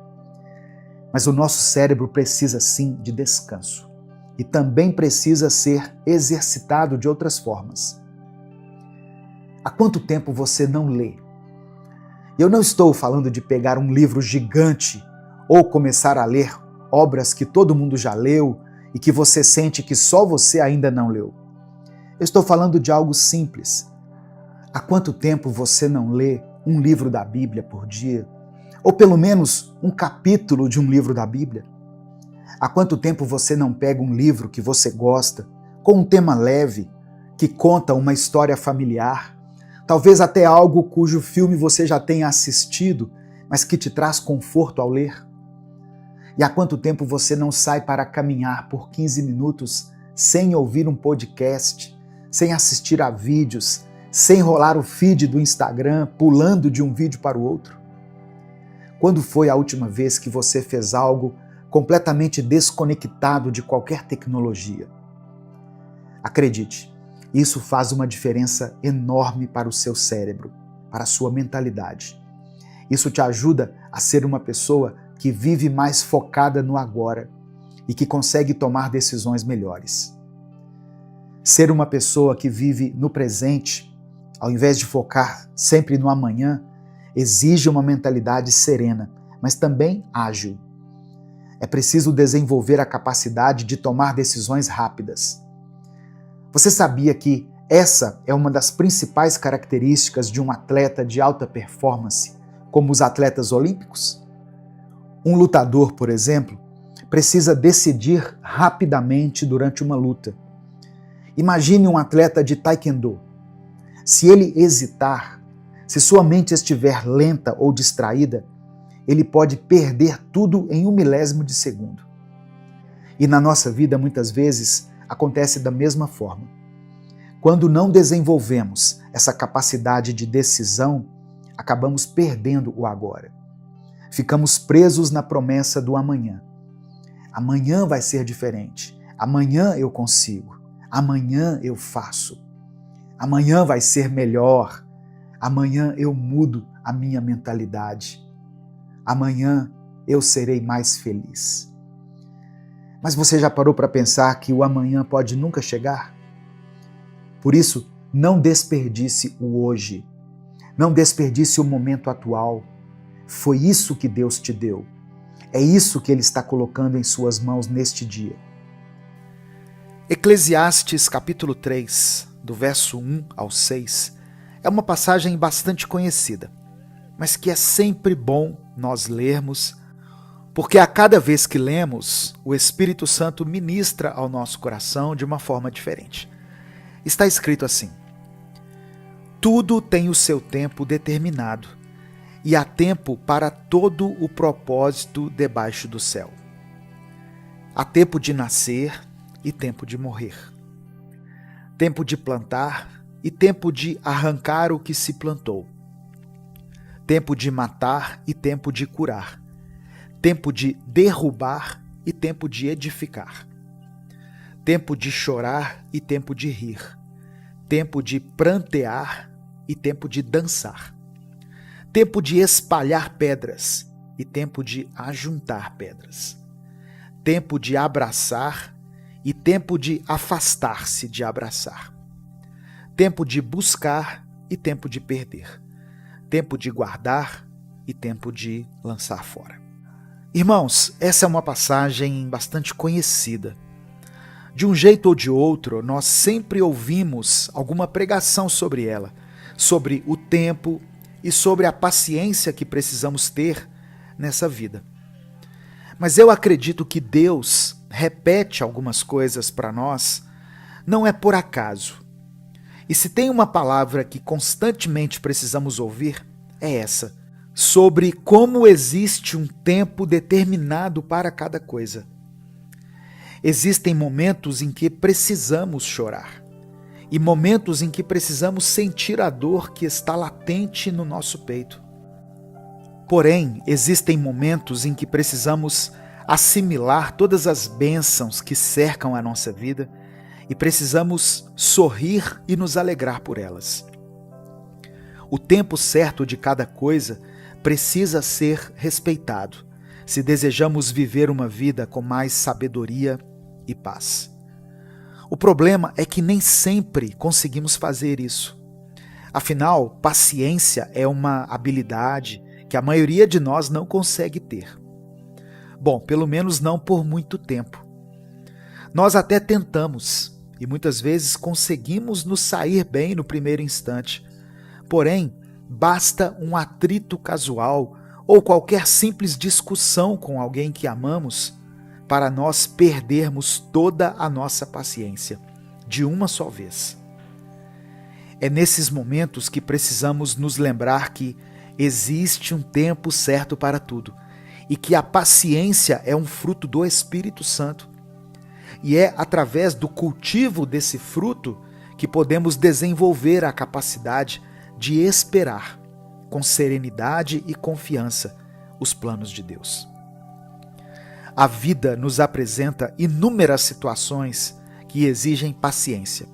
Mas o nosso cérebro precisa sim de descanso e também precisa ser exercitado de outras formas. Há quanto tempo você não lê? Eu não estou falando de pegar um livro gigante ou começar a ler obras que todo mundo já leu e que você sente que só você ainda não leu. Eu estou falando de algo simples. Há quanto tempo você não lê um livro da Bíblia por dia? Ou pelo menos um capítulo de um livro da Bíblia? Há quanto tempo você não pega um livro que você gosta, com um tema leve, que conta uma história familiar, talvez até algo cujo filme você já tenha assistido, mas que te traz conforto ao ler? E há quanto tempo você não sai para caminhar por 15 minutos sem ouvir um podcast, sem assistir a vídeos, sem rolar o feed do Instagram, pulando de um vídeo para o outro? Quando foi a última vez que você fez algo completamente desconectado de qualquer tecnologia? Acredite, isso faz uma diferença enorme para o seu cérebro, para a sua mentalidade. Isso te ajuda a ser uma pessoa que vive mais focada no agora e que consegue tomar decisões melhores. Ser uma pessoa que vive no presente, ao invés de focar sempre no amanhã, exige uma mentalidade serena, mas também ágil. É preciso desenvolver a capacidade de tomar decisões rápidas. Você sabia que essa é uma das principais características de um atleta de alta performance, como os atletas olímpicos? Um lutador, por exemplo, precisa decidir rapidamente durante uma luta. Imagine um atleta de taekwondo. Se ele hesitar, se sua mente estiver lenta ou distraída, ele pode perder tudo em 1/1000 de segundo. E na nossa vida, muitas vezes, acontece da mesma forma. Quando não desenvolvemos essa capacidade de decisão, acabamos perdendo o agora. Ficamos presos na promessa do amanhã. Amanhã vai ser diferente. Amanhã eu consigo. Amanhã eu faço. Amanhã vai ser melhor. Amanhã eu mudo a minha mentalidade. Amanhã eu serei mais feliz. Mas você já parou para pensar que o amanhã pode nunca chegar? Por isso, não desperdice o hoje. Não desperdice o momento atual. Foi isso que Deus te deu. É isso que Ele está colocando em suas mãos neste dia. Eclesiastes capítulo 3, do verso 1 ao 6, é uma passagem bastante conhecida, mas que é sempre bom nós lermos, porque a cada vez que lemos, o Espírito Santo ministra ao nosso coração de uma forma diferente. está escrito assim: tudo tem o seu tempo determinado, e há tempo para todo o propósito debaixo do céu. Há tempo de nascer e tempo de morrer. Tempo de plantar e tempo de arrancar o que se plantou. Tempo de matar e tempo de curar. Tempo de derrubar e tempo de edificar. Tempo de chorar e tempo de rir. Tempo de prantear e tempo de dançar. Tempo de espalhar pedras e tempo de ajuntar pedras. Tempo de abraçar e tempo de afastar-se de abraçar. Tempo de buscar e tempo de perder. Tempo de guardar e tempo de lançar fora. Irmãos, essa é uma passagem bastante conhecida. De um jeito ou de outro, nós sempre ouvimos alguma pregação sobre ela, sobre o tempo e sobre a paciência que precisamos ter nessa vida. Mas eu acredito que Deus repete algumas coisas para nós, não é por acaso. E se tem uma palavra que constantemente precisamos ouvir, é essa, sobre como existe um tempo determinado para cada coisa. Existem momentos em que precisamos chorar, e momentos em que precisamos sentir a dor que está latente no nosso peito. Porém, existem momentos em que precisamos assimilar todas as bênçãos que cercam a nossa vida e precisamos sorrir e nos alegrar por elas. O tempo certo de cada coisa precisa ser respeitado, se desejamos viver uma vida com mais sabedoria e paz. O problema é que nem sempre conseguimos fazer isso. Afinal, paciência é uma habilidade que a maioria de nós não consegue ter. Bom, pelo menos não por muito tempo. Nós até tentamos e muitas vezes conseguimos nos sair bem no primeiro instante. Porém, basta um atrito casual ou qualquer simples discussão com alguém que amamos para nós perdermos toda a nossa paciência, de uma só vez. É nesses momentos que precisamos nos lembrar que existe um tempo certo para tudo e que a paciência é um fruto do Espírito Santo. E é através do cultivo desse fruto que podemos desenvolver a capacidade de esperar, com serenidade e confiança, os planos de Deus. A vida nos apresenta inúmeras situações que exigem paciência.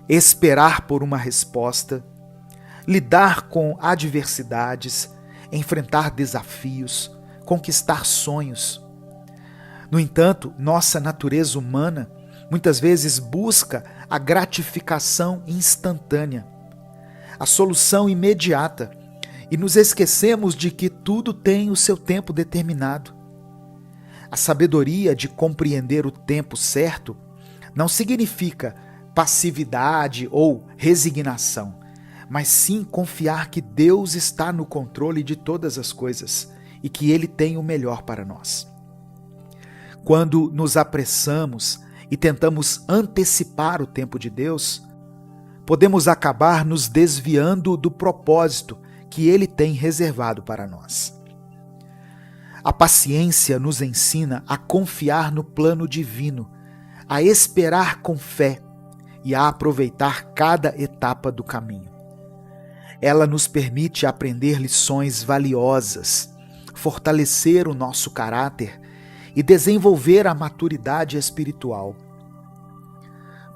Esperar por uma resposta, lidar com adversidades, enfrentar desafios, conquistar sonhos. No entanto, nossa natureza humana muitas vezes busca a gratificação instantânea, a solução imediata, e nos esquecemos de que tudo tem o seu tempo determinado. A sabedoria de compreender o tempo certo não significa passividade ou resignação, mas sim confiar que Deus está no controle de todas as coisas e que Ele tem o melhor para nós. Quando nos apressamos e tentamos antecipar o tempo de Deus, podemos acabar nos desviando do propósito que Ele tem reservado para nós. A paciência nos ensina a confiar no plano divino, a esperar com fé e a aproveitar cada etapa do caminho. Ela nos permite aprender lições valiosas, fortalecer o nosso caráter e desenvolver a maturidade espiritual.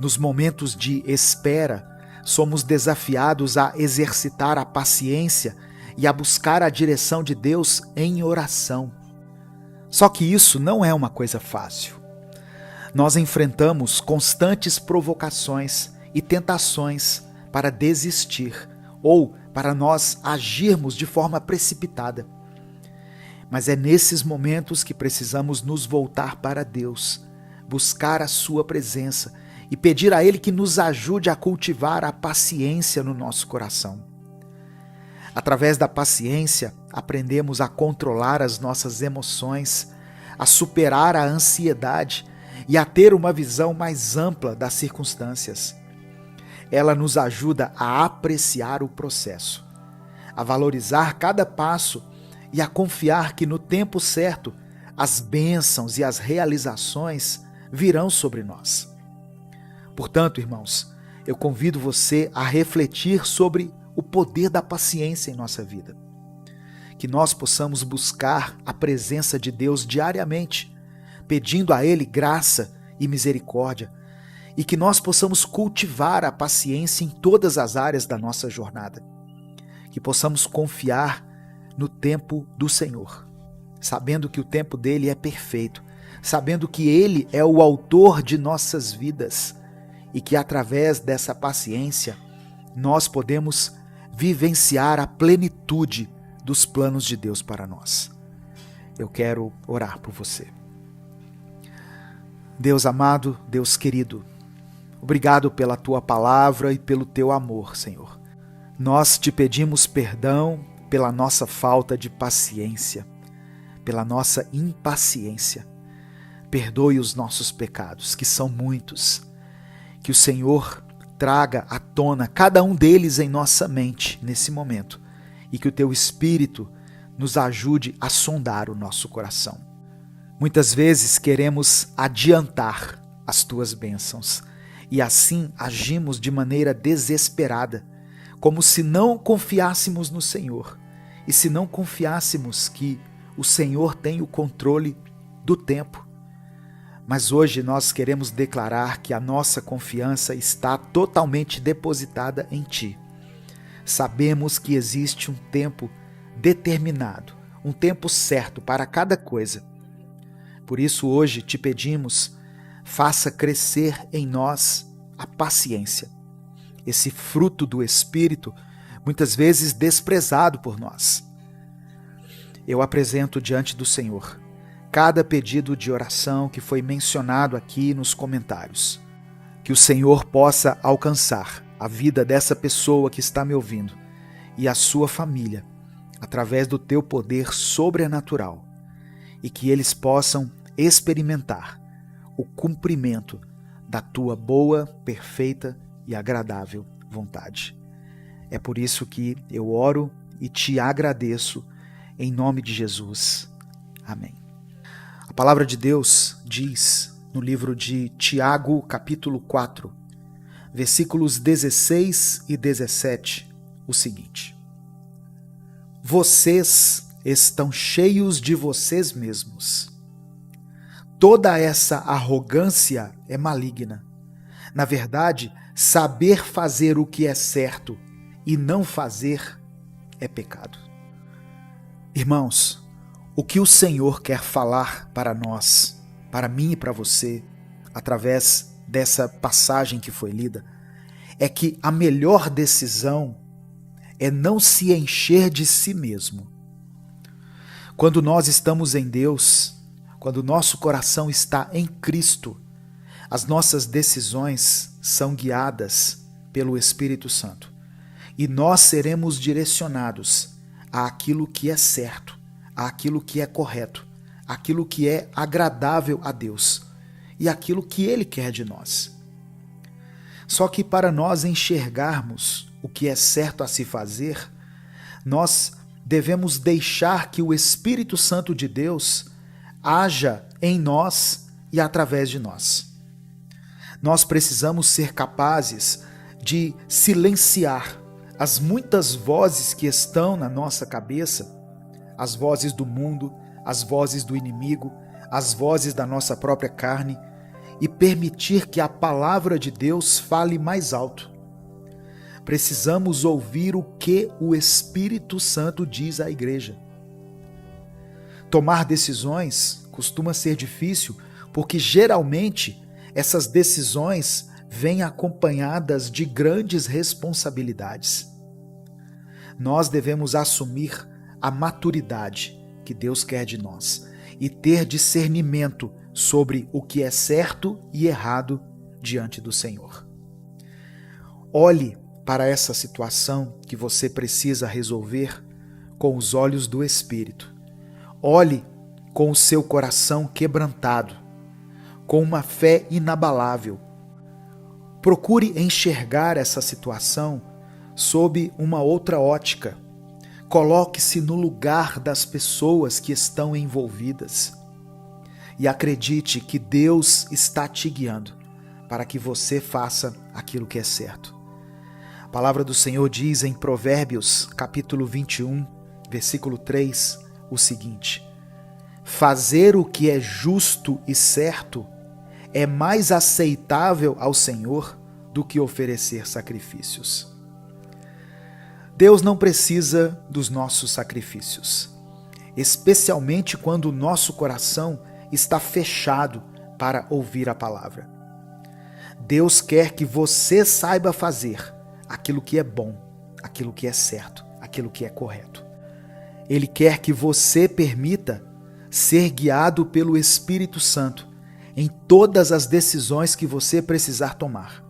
Nos momentos de espera, somos desafiados a exercitar a paciência e a buscar a direção de Deus em oração. Só que isso não é uma coisa fácil. Nós enfrentamos constantes provocações e tentações para desistir ou para nós agirmos de forma precipitada. Mas é nesses momentos que precisamos nos voltar para Deus, buscar a sua presença e pedir a Ele que nos ajude a cultivar a paciência no nosso coração. Através da paciência, aprendemos a controlar as nossas emoções, a superar a ansiedade e a ter uma visão mais ampla das circunstâncias. ela nos ajuda a apreciar o processo, a valorizar cada passo e a confiar que no tempo certo as bênçãos e as realizações virão sobre nós. Portanto, irmãos, eu convido você a refletir sobre o poder da paciência em nossa vida. Que nós possamos buscar a presença de Deus diariamente, pedindo a Ele graça e misericórdia, e que nós possamos cultivar a paciência em todas as áreas da nossa jornada. Que possamos confiar no tempo do Senhor, sabendo que o tempo dele é perfeito, sabendo que Ele é o autor de nossas vidas e que através dessa paciência nós podemos vivenciar a plenitude dos planos de Deus para nós. Eu quero orar por você. Deus amado, Deus querido, obrigado pela Tua palavra e pelo Teu amor, Senhor. Nós te pedimos perdão pela nossa falta de paciência, pela nossa impaciência. Perdoe os nossos pecados, que são muitos. Que o Senhor traga à tona cada um deles em nossa mente nesse momento e que o Teu Espírito nos ajude a sondar o nosso coração. Muitas vezes queremos adiantar as Tuas bênçãos e assim agimos de maneira desesperada, como se não confiássemos no Senhor e se não confiássemos que o Senhor tem o controle do tempo. Mas hoje nós queremos declarar que a nossa confiança está totalmente depositada em Ti. Sabemos que existe um tempo determinado, um tempo certo para cada coisa. Por isso hoje te pedimos, faça crescer em nós a paciência, esse fruto do Espírito, muitas vezes desprezado por nós. Eu apresento diante do Senhor cada pedido de oração que foi mencionado aqui nos comentários. Que o Senhor possa alcançar a vida dessa pessoa que está me ouvindo e a sua família, através do Teu poder sobrenatural, e que eles possam experimentar o cumprimento da Tua boa, perfeita e agradável vontade. É por isso que eu oro e Te agradeço, em nome de Jesus. Amém. A palavra de Deus diz no livro de Tiago, capítulo 4, versículos 16 e 17, o seguinte: Vocês estão cheios de vocês mesmos. Toda essa arrogância é maligna. Na verdade, saber fazer o que é certo e não fazer é pecado. Irmãos, o que o Senhor quer falar para nós, para mim e para você, através dessa passagem que foi lida, é que a melhor decisão é não se encher de si mesmo. Quando nós estamos em Deus, quando o nosso coração está em Cristo, as nossas decisões são guiadas pelo Espírito Santo e nós seremos direcionados àquilo que é certo, àquilo que é correto, àquilo que é agradável a Deus e aquilo que Ele quer de nós. Só que para nós enxergarmos o que é certo a se fazer, nós devemos deixar que o Espírito Santo de Deus haja em nós e através de nós. Nós precisamos ser capazes de silenciar as muitas vozes que estão na nossa cabeça, as vozes do mundo, as vozes do inimigo, as vozes da nossa própria carne, e permitir que a palavra de Deus fale mais alto. Precisamos ouvir o que o Espírito Santo diz à igreja. Tomar decisões costuma ser difícil, porque geralmente essas decisões vêm acompanhadas de grandes responsabilidades. Nós devemos assumir a maturidade que Deus quer de nós e ter discernimento sobre o que é certo e errado diante do Senhor. Olhe para essa situação que você precisa resolver com os olhos do Espírito. Olhe com o seu coração quebrantado, com uma fé inabalável. Procure enxergar essa situação sob uma outra ótica. Coloque-se no lugar das pessoas que estão envolvidas. E acredite que Deus está te guiando para que você faça aquilo que é certo. A palavra do Senhor diz em Provérbios, capítulo 21, versículo 3, o seguinte: fazer o que é justo e certo é mais aceitável ao Senhor do que oferecer sacrifícios. Deus não precisa dos nossos sacrifícios, especialmente quando o nosso coração está fechado para ouvir a palavra. Deus quer que você saiba fazer aquilo que é bom, aquilo que é certo, aquilo que é correto. Ele quer que você permita ser guiado pelo Espírito Santo em todas as decisões que você precisar tomar.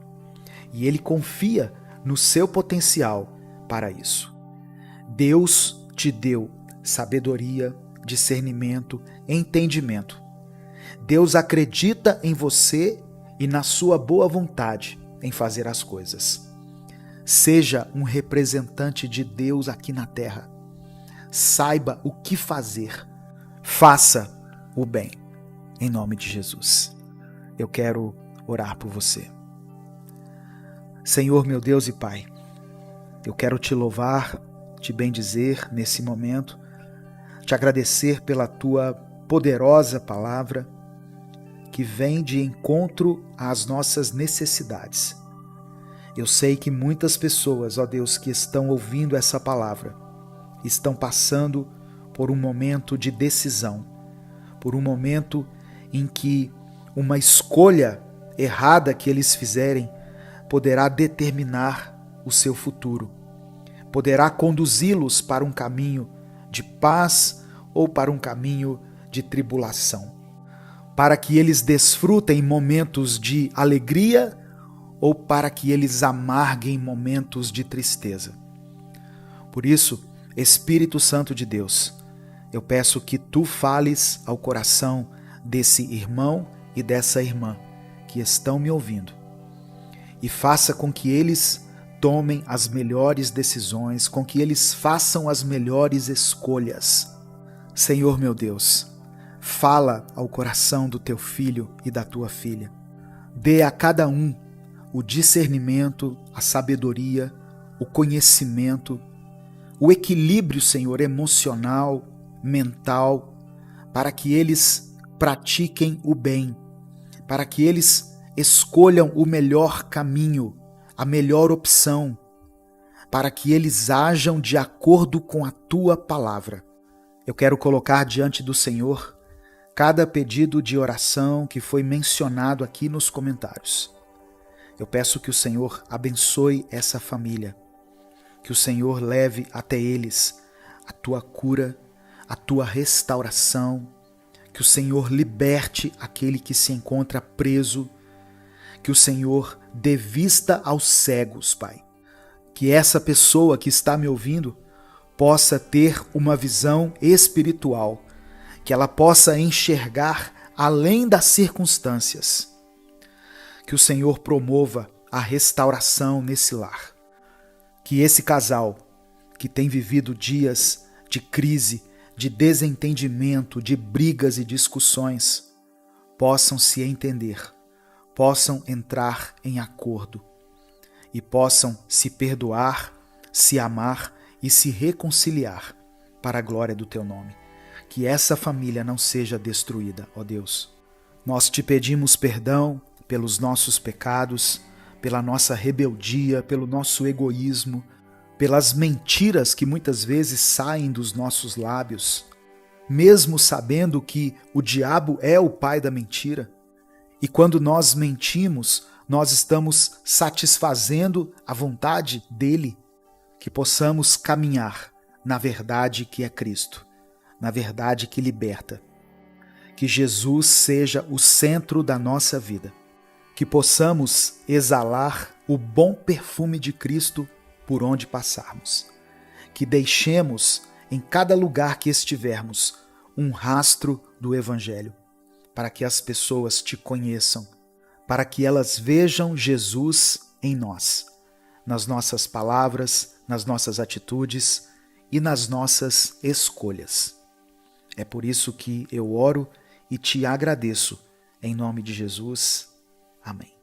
E Ele confia no seu potencial para isso. Deus te deu sabedoria, discernimento, entendimento. Deus acredita em você e na sua boa vontade em fazer as coisas. Seja um representante de Deus aqui na terra. Saiba o que fazer. Faça o bem. Em nome de Jesus. Eu quero orar por você. Senhor, meu Deus e Pai, eu quero te louvar, te bendizer nesse momento, te agradecer pela tua poderosa palavra que vem de encontro às nossas necessidades. Eu sei que muitas pessoas, ó Deus, que estão ouvindo essa palavra, estão passando por um momento de decisão, por um momento em que uma escolha errada que eles fizerem poderá determinar o seu futuro, poderá conduzi-los para um caminho de paz ou para um caminho de tribulação, para que eles desfrutem momentos de alegria ou para que eles amarguem momentos de tristeza. Por isso, Espírito Santo de Deus, eu peço que tu fales ao coração desse irmão e dessa irmã que estão me ouvindo e faça com que eles tomem as melhores decisões, com que eles façam as melhores escolhas. Senhor meu Deus, fala ao coração do teu filho e da tua filha. Dê a cada um o discernimento, a sabedoria, o conhecimento, o equilíbrio, Senhor, emocional, mental, para que eles pratiquem o bem, para que eles escolham o melhor caminho, a melhor opção, para que eles ajam de acordo com a tua palavra. Eu quero colocar diante do Senhor cada pedido de oração que foi mencionado aqui nos comentários. Eu peço que o Senhor abençoe essa família, que o Senhor leve até eles a tua cura, a tua restauração, que o Senhor liberte aquele que se encontra preso, que o Senhor dê vista aos cegos, Pai. Que essa pessoa que está me ouvindo possa ter uma visão espiritual, que ela possa enxergar além das circunstâncias. Que o Senhor promova a restauração nesse lar. Que esse casal que tem vivido dias de crise, de desentendimento, de brigas e discussões, possam se entender, possam entrar em acordo e possam se perdoar, se amar e se reconciliar para a glória do teu nome. Que essa família não seja destruída, ó Deus. Nós te pedimos perdão pelos nossos pecados, pela nossa rebeldia, pelo nosso egoísmo, pelas mentiras que muitas vezes saem dos nossos lábios, mesmo sabendo que o diabo é o pai da mentira. E quando nós mentimos, nós estamos satisfazendo a vontade dele, que possamos caminhar na verdade que é Cristo, na verdade que liberta. Que Jesus seja o centro da nossa vida. Que possamos exalar o bom perfume de Cristo por onde passarmos. Que deixemos em cada lugar que estivermos um rastro do Evangelho, para que as pessoas te conheçam, para que elas vejam Jesus em nós, nas nossas palavras, nas nossas atitudes e nas nossas escolhas. É por isso que eu oro e te agradeço. Em nome de Jesus. Amém.